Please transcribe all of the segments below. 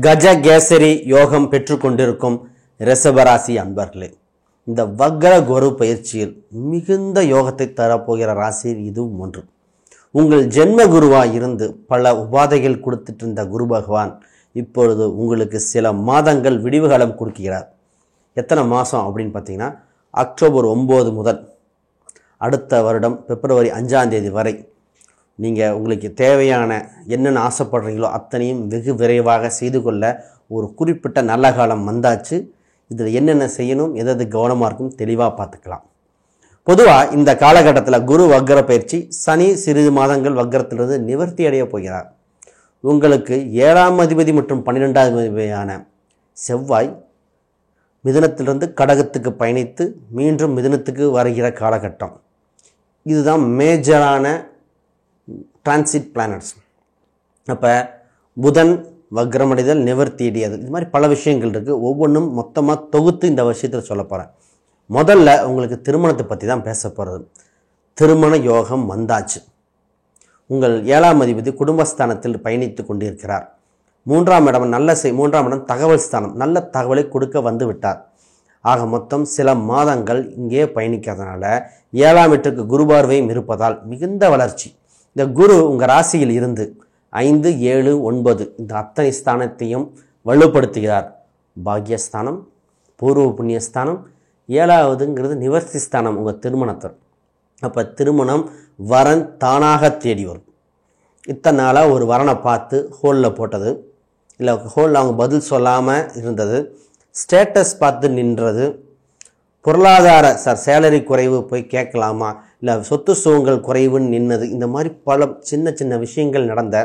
கஜகேசரி யோகம் பெற்றுக்கொண்டிருக்கும் ரிஷபராசி அன்பர்களே, இந்த வக்ர குரு பயிற்சியில் மிகுந்த யோகத்தை தரப்போகிற ராசி இதுவும் ஒன்று. உங்கள் ஜென்ம குருவாய் இருந்து பல உபாதைகள் கொடுத்துட்டு இருந்த குரு பகவான் இப்பொழுது உங்களுக்கு சில மாதங்கள் விடிவுகாலம் கொடுக்கிறார். எத்தனை மாதம் அப்படின்னு பார்த்தீங்கன்னா, அக்டோபர் 9 முதல் அடுத்த வருடம் பிப்ரவரி 5ஆம் தேதி வரை நீங்கள் உங்களுக்கு தேவையான என்னென்ன ஆசைப்படுறீங்களோ அத்தனையும் வெகு விரைவாக செய்து கொள்ள ஒரு குறிப்பிட்ட நல்ல காலம் வந்தாச்சு. இதில் என்னென்ன செய்யணும், எது கவனமாக இருக்கும் தெளிவாக பார்த்துக்கலாம். பொதுவாக இந்த காலகட்டத்தில் குரு வக்ர பயிற்சி, சனி சிறிது மாதங்கள் வக்ரத்திலிருந்து நிவர்த்தி அடைய போகிறார். உங்களுக்கு 7ஆம் அதிபதி மற்றும் 12ஆம் அதிபதியான செவ்வாய் மிதுனத்திலிருந்து கடகத்துக்கு பயணித்து மீண்டும் மிதுனத்துக்கு வருகிற காலகட்டம். இதுதான் மேஜரான டிரான்சிட் பிளானட்ஸ். அப்போ புதன் வக்ரமடைதல், நிவர்த்தியடியது, இது மாதிரி பல விஷயங்கள் இருக்குது. ஒவ்வொன்றும் மொத்தமாக தொகுத்து இந்த விஷயத்தில் சொல்ல போகிறேன். முதல்ல உங்களுக்கு திருமணத்தை பற்றி தான் பேச போகிறது. திருமண யோகம் வந்தாச்சு. உங்கள் 7ஆம் அதிபதி குடும்பஸ்தானத்தில் பயணித்து கொண்டிருக்கிறார். 3ஆம் இடம் மூன்றாம் இடம் தகவல் ஸ்தானம், நல்ல தகவலை கொடுக்க வந்து விட்டார். ஆக மொத்தம் சில மாதங்கள் இங்கே பயணிக்கிறதுனால 7ஆம் வீட்டுக்கு குரு பார்வையும் இருப்பதால் மிகுந்த வளர்ச்சி. இந்த குரு உங்கள் ராசியில் இருந்து 5, 7, 9 இந்த அத்தனை ஸ்தானத்தையும் வலுப்படுத்துகிறார். பாக்யஸ்தானம், பூர்வ புண்ணியஸ்தானம், 7ஆவதுங்கிறது நிவர்த்தி ஸ்தானம், உங்கள் திருமணத்தை. அப்போ திருமணம் வரன் தானாக தேடி வரும். இத்தனை நாளாக ஒரு வரனை பார்த்து ஹோலில் போட்டது, இல்லை ஹோலில் அவங்க பதில் சொல்லாமல் இருந்தது, ஸ்டேட்டஸ் பார்த்து நின்றது, பொருளாதார சேலரி குறைவு போய் கேட்கலாமா, இல்லை சொத்து சுகங்கள் குறைவுன்னு நின்னது, இந்த மாதிரி பல சின்ன சின்ன விஷயங்கள் நடந்த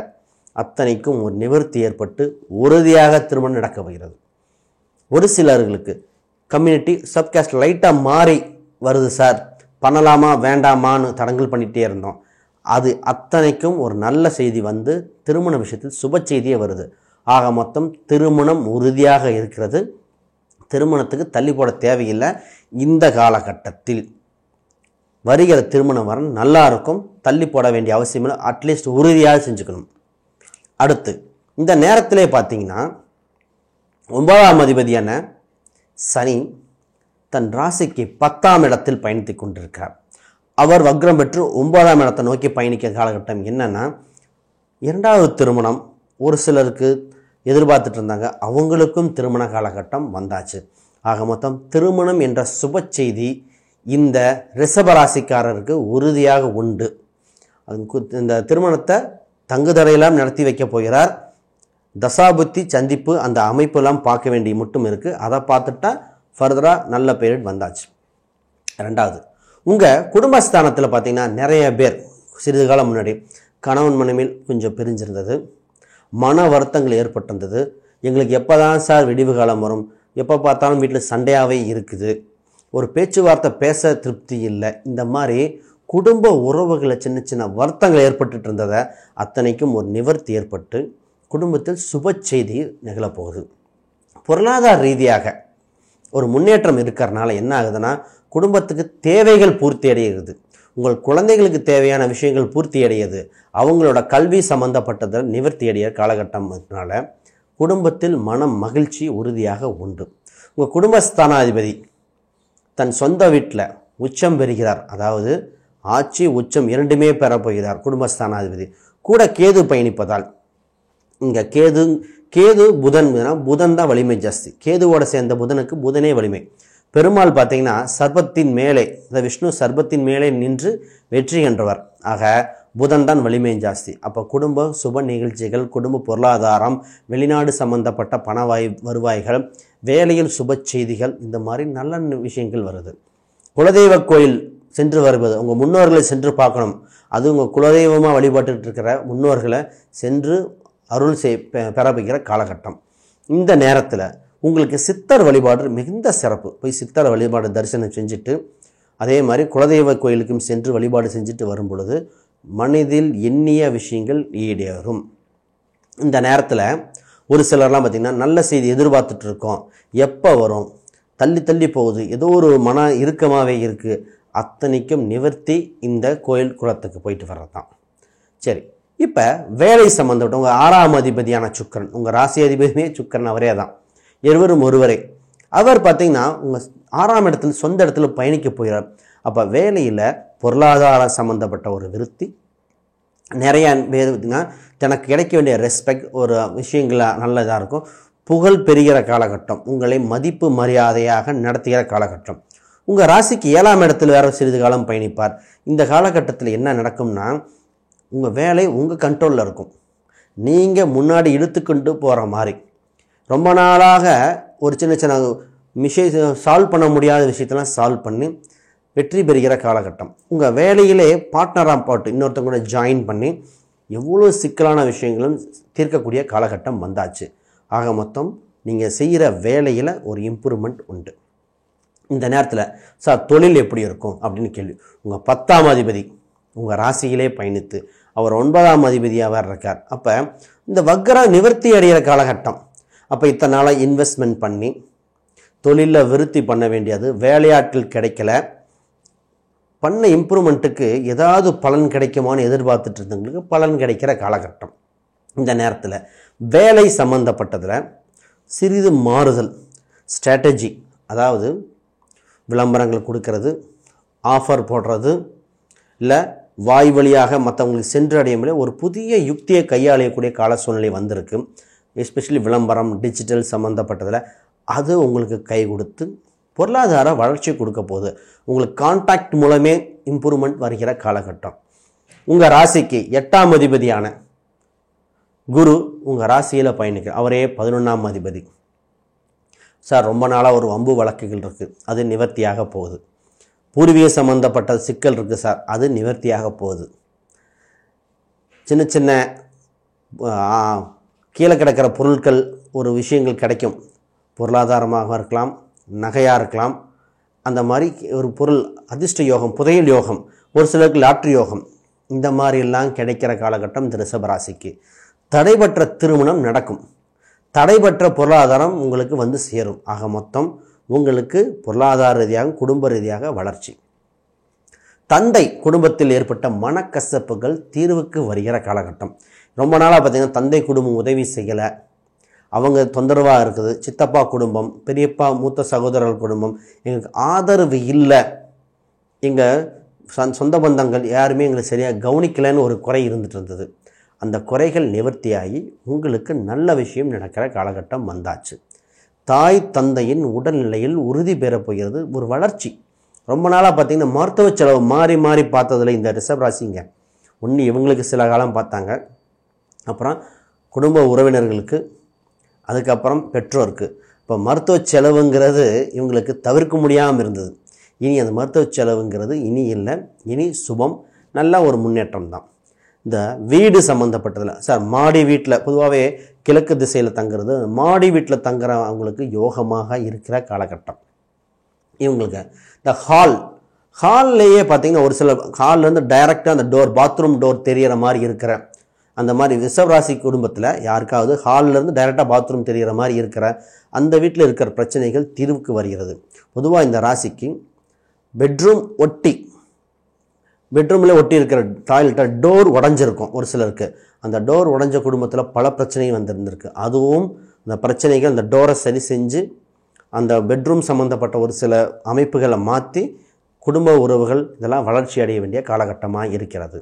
அத்தனைக்கும் ஒரு நிவர்த்தி ஏற்பட்டு உறுதியாக திருமணம் நடக்க போகிறது. ஒரு சிலர்களுக்கு கம்யூனிட்டி சப்காஸ்ட் லைட்டாக மாறி வருது சார், பண்ணலாமா வேண்டாமான்னு தடங்கல் பண்ணிகிட்டே இருந்தோம். அது அத்தனைக்கும் ஒரு நல்ல செய்தி வந்து திருமண விஷயத்தில் சுப செய்தியே வருது. ஆக மொத்தம் திருமணம் உறுதியாக இருக்கிறது. திருமணத்துக்கு தள்ளி போட தேவையில்லை. இந்த காலகட்டத்தில் வருகிற திருமணம் வரன் நல்லா இருக்கும். தள்ளி போட வேண்டிய அவசியம் இல்லை. அட்லீஸ்ட் உறுதியாக செஞ்சுக்கணும். அடுத்து இந்த நேரத்திலே பார்த்தீங்கன்னா 9ஆம் அதிபதியான சனி தன் ராசிக்கு 10ஆம் இடத்தில் பயணித்து கொண்டிருக்கிறார். அவர் வக்ரம் பெற்று 9ஆம் இடத்தை நோக்கி பயணிக்கிற காலகட்டம். என்னன்னா, 2வது திருமணம் ஒரு சிலருக்கு எதிர்பார்த்துட்டு இருந்தாங்க, அவங்களுக்கும் திருமண காலகட்டம் வந்தாச்சு. ஆக மொத்தம் திருமணம் என்ற சுப செய்தி இந்த ரிஷபராசிக்காரருக்கு உறுதியாக உண்டு. இந்த திருமணத்தை தங்குதடையெல்லாம் நடத்தி வைக்க போகிறார். தசாபுத்தி சந்திப்பு அந்த அமைப்பெல்லாம் பார்க்க வேண்டிய மட்டும் இருக்குது. அதை பார்த்துட்டா ஃபர்தராக நல்ல பீரியட் வந்தாச்சு. 2வது, உங்கள் குடும்பஸ்தானத்தில் பார்த்தீங்கன்னா நிறைய பேர் சிறிது காலம் முன்னாடி கணவன் மனைவியில் கொஞ்சம் பிரிஞ்சிருந்தது, மன வருத்தங்கள் ஏற்பட்டிருந்தது. எங்களுக்கு எப்போ தான் சார் விடிவு காலம் வரும், எப்போ பார்த்தாலும் வீட்டில் சண்டையாகவே இருக்குது, ஒரு பேச்சுவார்த்தை பேச திருப்தி இல்லை, இந்த மாதிரி குடும்ப உறவுகளை சின்ன சின்ன வருத்தங்கள் ஏற்பட்டு இருந்ததை அத்தனைக்கும் ஒரு நிவர்த்தி ஏற்பட்டு குடும்பத்தில் சுப செய்தி நிகழப்போகுது. பொருளாதார ரீதியாக ஒரு முன்னேற்றம் இருக்கிறதுனால என்ன ஆகுதுன்னா, குடும்பத்துக்கு தேவைகள் பூர்த்தி அடைகிறது. உங்கள் குழந்தைகளுக்கு தேவையான விஷயங்கள் பூர்த்தி அடையுது. அவங்களோட கல்வி சம்பந்தப்பட்டதில் நிவர்த்தி அடைய காலகட்டம்னால குடும்பத்தில் மன மகிழ்ச்சி உறுதியாக உண்டு. உங்கள் குடும்பஸ்தானாதிபதி தன் சொந்த வீட்டில் உச்சம் பெறுகிறார். அதாவது ஆட்சி உச்சம் இரண்டுமே பெறப்போகிறார். குடும்பஸ்தானாதிபதி கூட கேது பயணிப்பதால் இங்கே கேது புதன் தான் வலிமை ஜாஸ்தி. கேதுவோட சேர்ந்த புதனுக்கு புதனே வலிமை. பெருமாள் பார்த்தீங்கன்னா சர்பத்தின் மேலே, இந்த விஷ்ணு சர்பத்தின் மேலே நின்று வெற்றி என்றவர். ஆக புதன் தான் வலிமை ஜாஸ்தி. அப்போ குடும்ப சுப நிகழ்ச்சிகள், குடும்ப பொருளாதாரம், வெளிநாடு சம்பந்தப்பட்ட வருவாய்கள், வேலையில் சுப செய்திகள், இந்த மாதிரி நல்ல விஷயங்கள் வருது. குலதெய்வ கோயில் சென்று வருவது, உங்கள் முன்னோர்களை சென்று பார்க்கணும். அது உங்கள் குலதெய்வமாக வழிபாட்டு இருக்கிற முன்னோர்களை சென்று அருள் பெறப்படுகிற காலகட்டம். இந்த நேரத்தில் உங்களுக்கு சித்தர் வழிபாடு மிகுந்த சிறப்பு. போய் சித்தர் வழிபாடு தரிசனம் செஞ்சுட்டு அதே மாதிரி குலதெய்வ கோயிலுக்கும் சென்று வழிபாடு செஞ்சுட்டு வரும் பொழுது மனதில் எண்ணிய விஷயங்கள் ஈடேறும். இந்த நேரத்தில் ஒரு சிலர்லாம் பார்த்திங்கன்னா நல்ல செய்தி எதிர்பார்த்துட்டு இருக்கோம், எப்போ வரும், தள்ளி போகுது, ஏதோ ஒரு மன இறுக்கமாகவே இருக்குது, அத்தனைக்கும் நிவர்த்தி இந்த கோயில் குளத்துக்கு போயிட்டு வர்றது தான். சரி, இப்போ வேலை சம்மந்தப்பட்ட உங்கள் 6ஆம் அதிபதியான சுக்கிரன், உங்கள் ராசி அதிபதியே சுக்கிரன் அவரே தான், இருவரும் ஒருவரே. அவர் பார்த்தீங்கன்னா உங்கள் 6ஆம் இடத்துல சொந்த இடத்துல பயணிக்க போகிறார். அப்போ வேலையில் பொருளாதாரம் சம்மந்தப்பட்ட ஒரு விருத்தி, நிறைய பேருனா தனக்கு கிடைக்க வேண்டிய ரெஸ்பெக்ட் ஒரு விஷயங்கள நல்லதாக இருக்கும். புகழ் பெறுகிற காலகட்டம், உங்களை மதிப்பு மரியாதையாக நடத்துகிற காலகட்டம். உங்கள் ராசிக்கு 7ஆம் இடத்துல வேறு சிறிது காலம் பயணிப்பார். இந்த காலகட்டத்தில் என்ன நடக்கும்னா, உங்கள் வேலை உங்கள் கண்ட்ரோலில் இருக்கும். நீங்கள் முன்னாடி இழுத்துக்கொண்டு போகிற மாதிரி, ரொம்ப நாளாக ஒரு சின்ன சின்ன விஷயம் சால்வ் பண்ண முடியாத விஷயத்தெல்லாம் சால்வ் பண்ணி வெற்றி பெறுகிற காலகட்டம். உங்கள் வேலையிலே பார்ட்னராக போட்டு இன்னொருத்தங்க கூட ஜாயின் பண்ணி எவ்வளோ சிக்கலான விஷயங்களும் தீர்க்கக்கூடிய காலகட்டம் வந்தாச்சு. ஆக மொத்தம் நீங்கள் செய்கிற வேலையில் ஒரு இம்ப்ரூவ்மெண்ட் உண்டு. இந்த நேரத்தில் சார் தொழில் எப்படி இருக்கும் அப்படின்னு கேள்வி. உங்கள் 10ஆம் அதிபதி உங்கள் ராசியிலே பயணித்து அவர் 9ஆம் அதிபதியாக வேறு இருக்கார். அப்போ இந்த வக்ர நிவர்த்தி அடைகிற காலகட்டம். அப்போ இத்தனை நாளாக இன்வெஸ்ட்மெண்ட் பண்ணி தொழிலில் விருத்தி பண்ண வேண்டியது, வேலையாட்கள் கிடைக்கல, பண்ண இம்ப்ரூவ்மெண்ட்டுக்கு ஏதாவது பலன் கிடைக்குமான்னு எதிர்பார்த்துட்டு இருந்தவங்களுக்கு பலன் கிடைக்கிற காலகட்டம். இந்த நேரத்தில் வேலை சம்பந்தப்பட்டதில் சிறிது மாறுதல், ஸ்ட்ராட்டஜி, அதாவது விளம்பரங்கள் கொடுக்கறது, ஆஃபர் போடுறது, இல்லை வாய் வழியாக மற்றவங்களுக்கு சென்று அடைய முடிய ஒரு புதிய யுக்தியை கையாளக்கூடிய கால சூழ்நிலை வந்திருக்கு. எஸ்பெஷலி விளம்பரம், டிஜிட்டல் சம்மந்தப்பட்டதில் அது உங்களுக்கு கை கொடுத்து பொருளாதார வளர்ச்சி கொடுக்க போகுது. உங்களுக்கு கான்டாக்ட் மூலமே இம்ப்ரூவ்மெண்ட் வருகிற காலகட்டம். உங்கள் ராசிக்கு 8ஆம் அதிபதியான குரு உங்கள் ராசியில் பயணிக்க, அவரே 11ஆம் அதிபதி. சார் ரொம்ப நாளாக ஒரு வம்பு வழக்குகள் இருக்குது, அது நிவர்த்தியாக போகுது. பூர்வீக சம்மந்தப்பட்ட சிக்கல் இருக்குது சார், அது நிவர்த்தியாக போகுது. சின்ன சின்ன கீழே கிடக்கிற பொருட்கள் ஒரு விஷயங்கள் கிடைக்கும், பொருளாதாரமாக இருக்கலாம், நகையாக இருக்கலாம். அந்த மாதிரி ஒரு பொருள், அதிர்ஷ்ட யோகம், புதையல் யோகம், ஒரு சிலருக்கு லாட்ரி யோகம், இந்த மாதிரிலாம் கிடைக்கிற காலகட்டம் இந்த ரிஷபராசிக்கு. தடைபற்ற திருமணம் நடக்கும், தடைபற்ற பொருளாதாரம் உங்களுக்கு வந்து சேரும். ஆக மொத்தம் உங்களுக்கு பொருளாதார ரீதியாக குடும்ப ரீதியாக வளர்ச்சி. தந்தை குடும்பத்தில் ஏற்பட்ட மனக்கசப்புகள் தீர்வுக்கு வருகிற காலகட்டம். ரொம்ப நாளாக பார்த்தீங்கன்னா தந்தை குடும்பம் உதவி செய்யலை, அவங்க தொந்தரவாக இருக்குது. சித்தப்பா குடும்பம், பெரியப்பா மூத்த சகோதரர்கள் குடும்பம் எங்களுக்கு ஆதரவு இல்லை, எங்கள் சொந்த பந்தங்கள் யாருமே எங்களை சரியாக கவனிக்கலைன்னு ஒரு குறை இருந்துட்டு இருந்தது. அந்த குறைகள் நிவர்த்தியாகி உங்களுக்கு நல்ல விஷயம் நடக்கிற காலகட்டம் வந்தாச்சு. தாய் தந்தையின் உடல்நிலையில் உறுதி பெறப் போகிறது, ஒரு வளர்ச்சி. ரொம்ப நாளாக பார்த்திங்கன்னா மருத்துவ செலவு மாறி மாறி பார்த்ததில் இந்த ரிஷபராசிங்க ஒன்று இவங்களுக்கு சில காலம் பார்த்தாங்க, அப்புறம் குடும்ப உறவினர்களுக்கு, அதுக்கப்புறம் பெற்றோருக்கு. இப்போ மருத்துவ செலவுங்கிறது இவங்களுக்கு தவிர்க்க முடியாமல் இருந்தது. இனி அந்த மருத்துவ செலவுங்கிறது இனி இல்லை, இனி சுபம், நல்ல ஒரு முன்னேற்றம் தான். இந்த வீடு சம்மந்தப்பட்டதில் சார் மாடி வீட்டில் பொதுவாகவே கிழக்கு திசையில் தங்குறது, மாடி வீட்டில் தங்குற அவங்களுக்கு யோகமாக இருக்கிற காலகட்டம். இவங்களுக்கு இந்த ஹால்லேயே பார்த்திங்கன்னா ஒரு சில ஹால்லேருந்து டைரெக்டாக அந்த டோர், பாத்ரூம் டோர் தெரிகிற மாதிரி இருக்கிற அந்த மாதிரி ரிஷபராசி குடும்பத்தில் யாருக்காவது ஹால்லேருந்து டைரெக்டாக பாத்ரூம் தெரிகிற மாதிரி இருக்கிற அந்த வீட்டில் இருக்கிற பிரச்சனைகள் தீர்வுக்கு வருகிறது. பொதுவாக இந்த ராசிக்கு பெட்ரூமில் ஒட்டி இருக்கிற டாய்லெட்டை டோர் உடஞ்சிருக்கும் ஒரு சிலருக்கு. அந்த டோர் உடஞ்ச குடும்பத்தில் பல பிரச்சனைகள் வந்திருந்திருக்கு. அதுவும் அந்த பிரச்சனைகள் அந்த டோரை சரி செஞ்சு அந்த பெட்ரூம் சம்மந்தப்பட்ட ஒரு சில அமைப்புகளை மாற்றி குடும்ப உறவுகள் இதெல்லாம் வளர்ச்சி அடைய வேண்டிய காலகட்டமாக இருக்கிறது.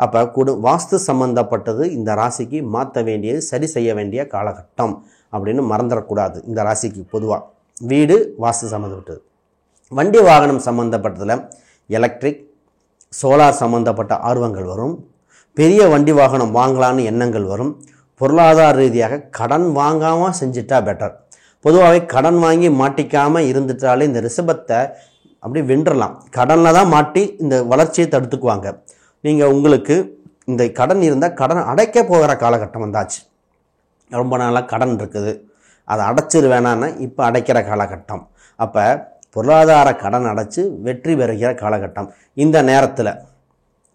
அப்போ வாஸ்து சம்மந்தப்பட்டது இந்த ராசிக்கு மாற்ற வேண்டியது, சரி செய்ய வேண்டிய காலகட்டம் அப்படின்னு மறந்துடக்கூடாது. இந்த ராசிக்கு பொதுவாக வீடு வாஸ்து சம்மந்தப்பட்டது. வண்டி வாகனம் சம்மந்தப்பட்டதில் எலக்ட்ரிக், சோலார் சம்மந்தப்பட்ட ஆர்வங்கள் வரும். பெரிய வண்டி வாகனம் வாங்கலான்னு எண்ணங்கள் வரும். பொருளாதார ரீதியாக கடன் வாங்காமல் செஞ்சுட்டா பெட்டர். பொதுவாகவே கடன் வாங்கி மாட்டிக்காமல் இருந்துட்டாலே இந்த ரிஷபத்தை அப்படி வென்றலாம். கடனில் தான் மாட்டி இந்த வளர்ச்சியை தடுத்துக்குவாங்க. நீங்கள் உங்களுக்கு இந்த கடன் இருந்தால் கடன் அடைக்க போகிற காலகட்டம் வந்தாச்சு. ரொம்ப நாளாக கடன் இருக்குது, அதை அடைச்சிரு வேணான்னு இப்போ அடைக்கிற காலகட்டம். அப்போ பொருளாதார கடன் அடைச்சி வெற்றி பெறுகிற காலகட்டம். இந்த நேரத்தில்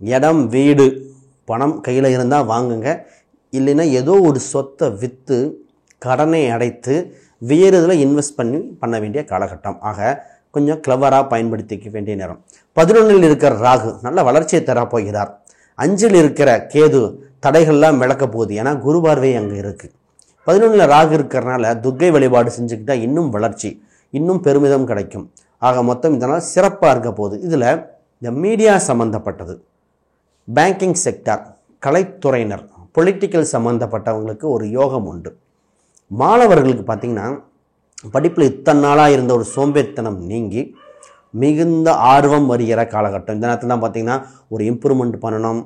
இடம், வீடு, பணம் கையில் இருந்தால் வாங்குங்க, இல்லைன்னா ஏதோ ஒரு சொத்தை விற்று கடனை அடைத்து வேறு இதில் இன்வெஸ்ட் பண்ண வேண்டிய காலகட்டம். ஆக கொஞ்சம் கிளவராக பயன்படுத்திக்க வேண்டிய நேரம். 11இல் இருக்கிற ராகு நல்ல வளர்ச்சியை தரப்போகிறார். 5ல் இருக்கிற கேது தடைகள்லாம் விளக்க போகுது. ஏன்னா குரு பார்வை அங்கே இருக்குது. 11ல் ராகு இருக்கிறனால துர்க்கை வழிபாடு செஞ்சுக்கிட்டா இன்னும் வளர்ச்சி, இன்னும் பெருமிதம் கிடைக்கும். ஆக மொத்தம் இதனால் சிறப்பாக இருக்க போகுது. இதில் இந்த மீடியா சம்மந்தப்பட்டது, பேங்கிங் செக்டார், கலைத்துறையினர், பொலிட்டிக்கல் சம்மந்தப்பட்டவங்களுக்கு ஒரு யோகம் உண்டு. மாணவர்களுக்கு பார்த்திங்கன்னா படிப்பில் இத்தனை நாளாக இருந்த ஒரு சோம்பேறித்தனம் நீங்கி மிகுந்த ஆர்வம் வருகிற காலகட்டம். இந்த நேரத்தில் தான் பார்த்திங்கன்னா ஒரு இம்ப்ரூவ்மெண்ட் பண்ணணும்,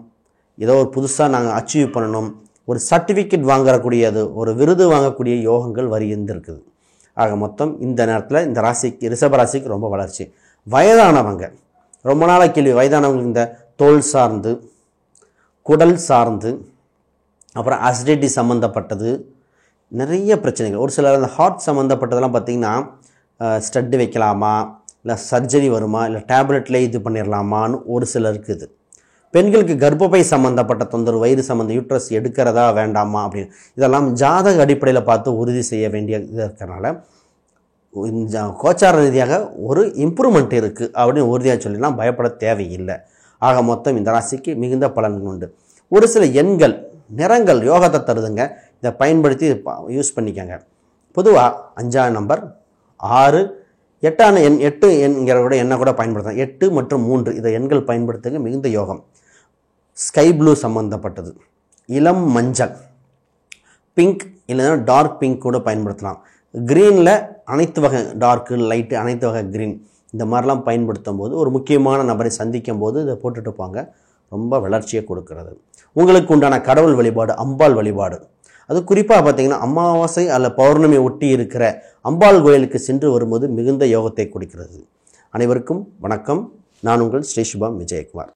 ஏதோ ஒரு புதுசாக நாங்கள் அச்சீவ் பண்ணணும், ஒரு சர்டிஃபிகேட் வாங்கக்கூடியது, ஒரு விருது வாங்கக்கூடிய யோகங்கள் இருந்திருக்குது. ஆக மொத்தம் இந்த நேரத்தில் இந்த ராசிக்கு, ரிஷபராசிக்கு ரொம்ப வளர்ச்சி. வயதானவங்க ரொம்ப நாளாக கேள்வி, வயதானவங்க இந்த தோல் சார்ந்து, குடல் சார்ந்து, அப்புறம் அசிடிட்டி சம்மந்தப்பட்டது நிறைய பிரச்சனைகள். ஒரு சிலர் அந்த ஹார்ட் சம்மந்தப்பட்டதெல்லாம் பார்த்திங்கன்னா ஸ்டட்டு வைக்கலாமா, இல்லை சர்ஜரி வருமா, இல்லை டேப்லெட்டில் இது பண்ணிடலாமான்னு ஒரு சிலருக்கு இது. பெண்களுக்கு கர்ப்பப்பை சம்மந்தப்பட்ட தொந்தரவு, வயிறு சம்மந்த யூட்ரஸ் எடுக்கிறதா வேண்டாமா அப்படின்னு இதெல்லாம் ஜாதக அடிப்படையில் பார்த்து உறுதி செய்ய வேண்டிய இது இருக்கிறனால கோச்சார ரீதியாக ஒரு இம்ப்ரூவ்மெண்ட் இருக்குது அப்படின்னு உறுதியாக சொல்லினா பயப்பட தேவையில்லை. ஆக மொத்தம் இந்த ராசிக்கு மிகுந்த பலன்கள் உண்டு. ஒரு சில எண்கள், நிறங்கள் யோகத்தை தருதுங்க. இதை பயன்படுத்தி யூஸ் பண்ணிக்கோங்க. பொதுவாக 5ஆம் நம்பர், 6, 8ஆன எண், 8 என்கிற கூட எண்ணை கூட பயன்படுத்தலாம். 8 மற்றும் 3 இதை எண்கள் பயன்படுத்துங்க, மிகுந்த யோகம். ஸ்கை ப்ளூ சம்மந்தப்பட்டது, இளம் மஞ்சள், பிங்க் இல்லைன்னா டார்க் பிங்க் கூட பயன்படுத்தலாம். க்ரீனில் அனைத்து வகை டார்க்கு, லைட்டு, அனைத்து வகை க்ரீன் இந்த மாதிரிலாம் பயன்படுத்தும் போது ஒரு முக்கியமான நபரை சந்திக்கும் போது இதை போட்டுட்டு போங்க, ரொம்ப வளர்ச்சியை கொடுக்கிறது. உங்களுக்கு உண்டான கடவுள் வழிபாடு அம்பாள் வழிபாடு. அது குறிப்பாக பார்த்தீங்கன்னா அமாவாசை அல்ல பௌர்ணமி ஒட்டி இருக்கிற அம்பாள் கோயிலுக்கு சென்று வரும்போது மிகுந்த யோகத்தை கொடுக்கிறது. அனைவருக்கும் வணக்கம். நான் உங்கள் ஸ்ரீ சுபம் விஜயகுமார்.